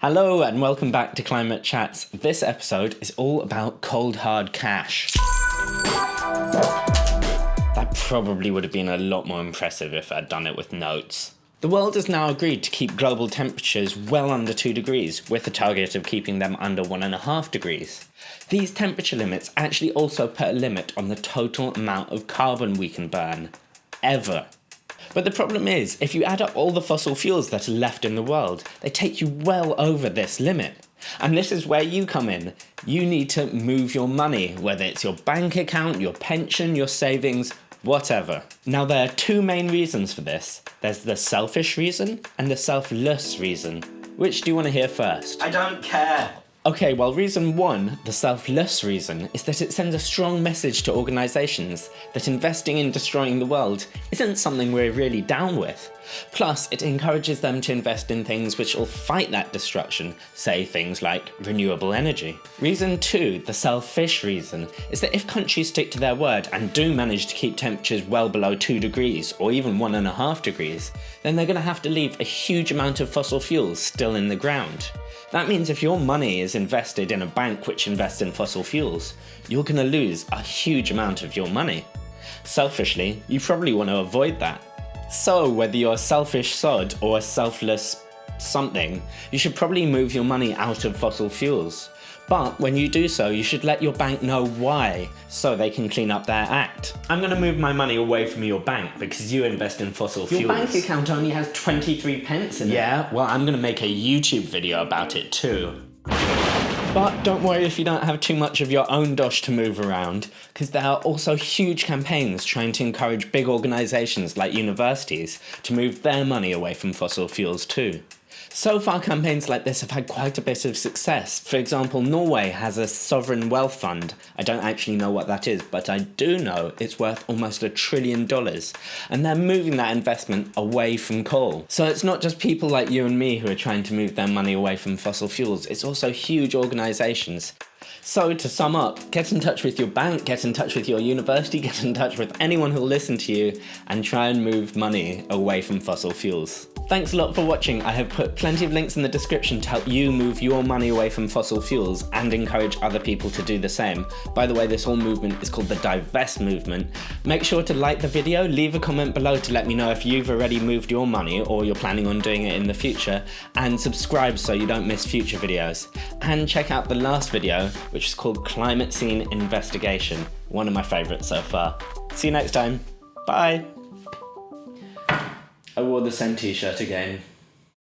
Hello and welcome back to Climate Chats. This episode is all about cold hard cash. That probably would have been a lot more impressive if I'd done it with notes. The world has now agreed to keep global temperatures well under 2 degrees, with the target of keeping them under 1.5 degrees. These temperature limits actually also put a limit on the total amount of carbon we can burn, ever. But the problem is, if you add up all the fossil fuels that are left in the world, they take you well over this limit. And this is where you come in. You need to move your money, whether it's your bank account, your pension, your savings, whatever. Now there are two main reasons for this. There's the selfish reason and the selfless reason. Which do you want to hear first? I don't care. Okay, well, reason one, the selfless reason, is that it sends a strong message to organisations that investing in destroying the world isn't something we're really down with. Plus, it encourages them to invest in things which will fight that destruction, say things like renewable energy. Reason two, the selfish reason, is that if countries stick to their word and do manage to keep temperatures well below 2 degrees or even 1.5 degrees, then they're going to have to leave a huge amount of fossil fuels still in the ground. That means if your money is invested in a bank which invests in fossil fuels, you're going to lose a huge amount of your money. Selfishly, you probably want to avoid that. So whether you're a selfish sod or a selfless something, you should probably move your money out of fossil fuels. But when you do so, you should let your bank know why, so they can clean up their act. I'm going to move my money away from your bank because you invest in fossil fuels. Your bank account only has 23 pence in it. Yeah, well, I'm going to make a YouTube video about it too. But don't worry if you don't have too much of your own dosh to move around, because there are also huge campaigns trying to encourage big organisations like universities to move their money away from fossil fuels too. So far, campaigns like this have had quite a bit of success. For example, Norway has a sovereign wealth fund. I don't actually know what that is, but I do know it's worth almost $1 trillion. And they're moving that investment away from coal. So it's not just people like you and me who are trying to move their money away from fossil fuels, it's also huge organisations. So to sum up, get in touch with your bank, get in touch with your university, get in touch with anyone who'll listen to you, and try and move money away from fossil fuels. Thanks a lot for watching. I have put plenty of links in the description to help you move your money away from fossil fuels and encourage other people to do the same. By the way, this whole movement is called the Divest movement. Make sure to like the video, leave a comment below to let me know if you've already moved your money or you're planning on doing it in the future, and subscribe so you don't miss future videos. And check out the last video, which is called Climate Scene Investigation, one of my favourites so far. See you next time. Bye. I wore the same t-shirt again.